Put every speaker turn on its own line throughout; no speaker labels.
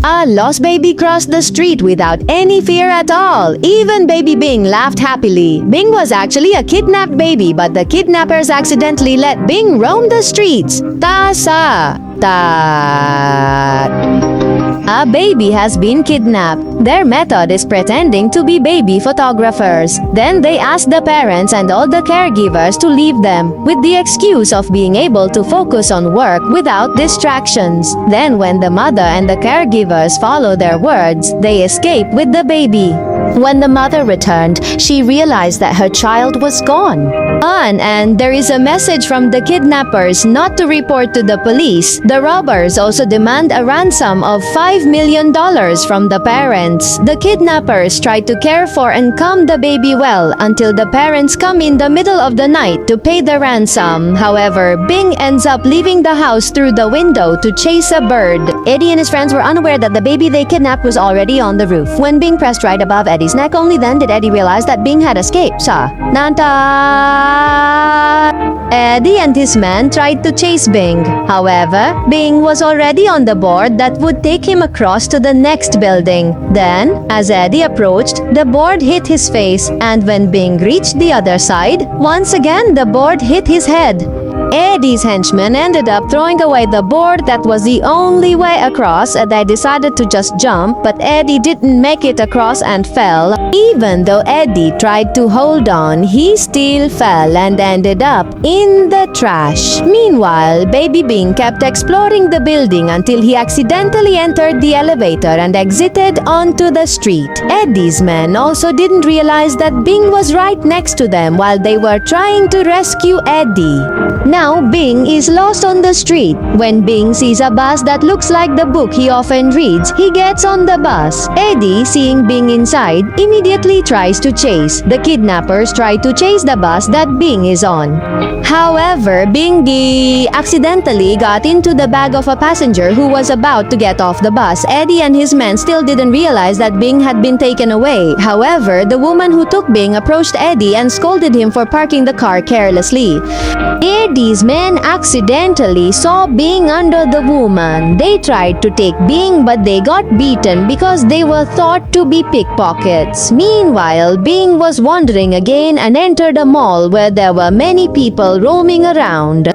A lost baby crossed the street without any fear at all. Even baby Bing laughed happily. Bing was actually a kidnapped baby, but the kidnappers accidentally let Bing roam the streets. A baby has been kidnapped. Their method is pretending to be baby photographers. Then they ask the parents and all the caregivers to leave them, with the excuse of being able to focus on work without distractions. Then when the mother and the caregivers follow their words, they escape with the baby. When the mother returned, she realized that her child was gone. And there is a message from the kidnappers not to report to the police. The robbers also demand a ransom of $5 million from the parents. The kidnappers try to care for and calm the baby well until the parents come in the middle of the night to pay the ransom. However, Bing ends up leaving the house through the window to chase a bird. Eddie and his friends were unaware that the baby they kidnapped was already on the roof. When Bing pressed right above Eddie's neck, only then did Eddie realize that Bing had escaped. Eddie and his men tried to chase Bing. However, Bing was already on the board that would take him across to the next building. Then, as Eddie approached, the board hit his face, and when Bing reached the other side, once again the board hit his head. Eddie's henchmen ended up throwing away the board that was the only way across, and they decided to just jump, but Eddie didn't make it across and fell. Even though Eddie tried to hold on, he still fell and ended up in the trash. Meanwhile, baby Bing kept exploring the building until he accidentally entered the elevator and exited onto the street. Eddie's men also didn't realize that Bing was right next to them while they were trying to rescue Eddie. Now Bing is lost on the street. When Bing sees a bus that looks like the book he often reads, he gets on the bus. Eddie, seeing Bing inside, immediately tries to chase. The kidnappers try to chase the bus that Bing is on. However, Bing accidentally got into the bag of a passenger who was about to get off the bus. Eddie and his men still didn't realize that Bing had been taken away. However, the woman who took Bing approached Eddie and scolded him for parking the car carelessly. Eddie's men accidentally saw Bing under the woman. They tried to take Bing, but they got beaten because they were thought to be pickpockets. Meanwhile, Bing was wandering again and entered a mall where there were many people roaming around.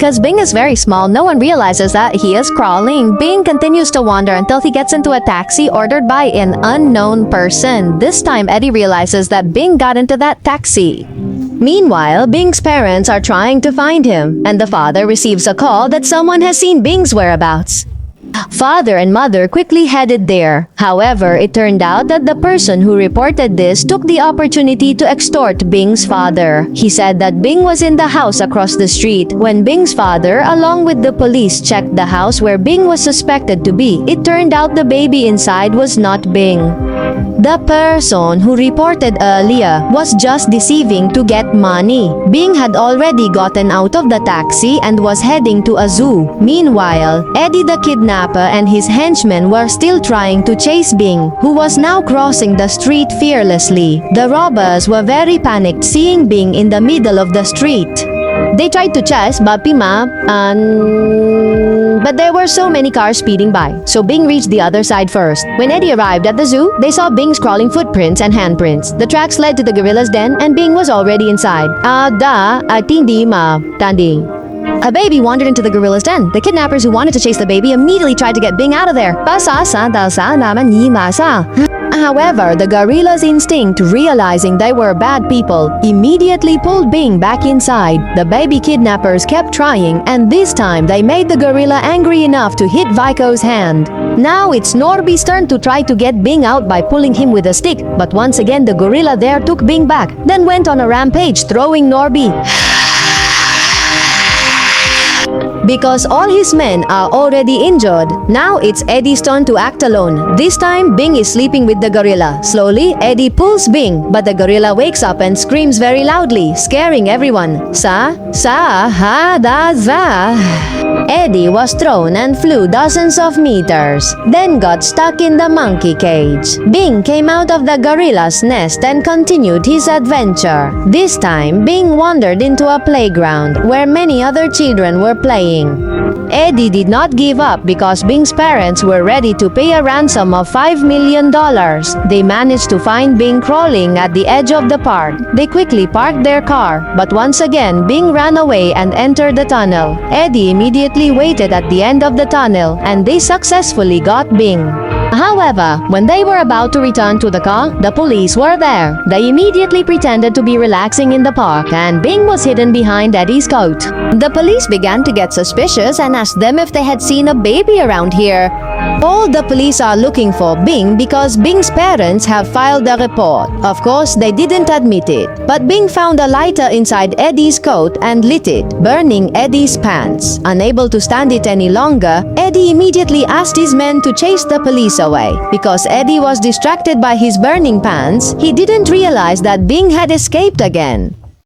Cause Bing is very small, no one realizes that he is crawling. Bing continues to wander until he gets into a taxi ordered by an unknown person. This time, Eddie realizes that Bing got into that taxi. Meanwhile, Bing's parents are trying to find him, and the father receives a call that someone has seen Bing's whereabouts. Father and mother quickly headed there. However, it turned out that the person who reported this took the opportunity to extort Bing's father. He said that Bing was in the house across the street. When Bing's father, along with the police, checked the house where Bing was suspected to be, it turned out the baby inside was not Bing. The person who reported earlier was just deceiving to get money. Bing had already gotten out of the taxi and was heading to a zoo. Meanwhile, Eddie the kidnapper and his henchmen were still trying to chase Bing, who was now crossing the street fearlessly. The robbers were very panicked seeing Bing in the middle of the street. They tried to chase but there were so many cars speeding by, so Bing reached the other side first. When Eddie arrived at the zoo, they saw Bing's crawling footprints and handprints. The tracks led to the gorilla's den, and Bing was already inside. A baby wandered into the gorilla's den. The kidnappers who wanted to chase the baby immediately tried to get Bing out of there. However, the gorilla's instinct, realizing they were bad people, immediately pulled Bing back inside. The baby kidnappers kept trying, and this time they made the gorilla angry enough to hit Vico's hand. Now it's Norby's turn to try to get Bing out by pulling him with a stick, but once again the gorilla there took Bing back, then went on a rampage, throwing Norby. Because all his men are already injured, now it's Eddie's turn to act alone. This time, Bing is sleeping with the gorilla. Slowly, Eddie pulls Bing, but the gorilla wakes up and screams very loudly, scaring everyone. Eddie was thrown and flew dozens of meters, then got stuck in the monkey cage. Bing came out of the gorilla's nest and continued his adventure. This time, Bing wandered into a playground where many other children were playing. Eddie did not give up because Bing's parents were ready to pay a ransom of $5 million. They managed to find Bing crawling at the edge of the park. They quickly parked their car, but once again Bing ran away and entered the tunnel. Eddie immediately waited at the end of the tunnel, and they successfully got Bing. However, when they were about to return to the car, the police were there. They immediately pretended to be relaxing in the park, and Bing was hidden behind Eddie's coat. The police began to get suspicious and asked them if they had seen a baby around here. All the police are looking for Bing because Bing's parents have filed a report. Of course, they didn't admit it. But Bing found a lighter inside Eddie's coat and lit it, burning Eddie's pants. Unable to stand it any longer, Eddie immediately asked his men to chase the police away. Because Eddie was distracted by his burning pants, he didn't realize that Bing had escaped again.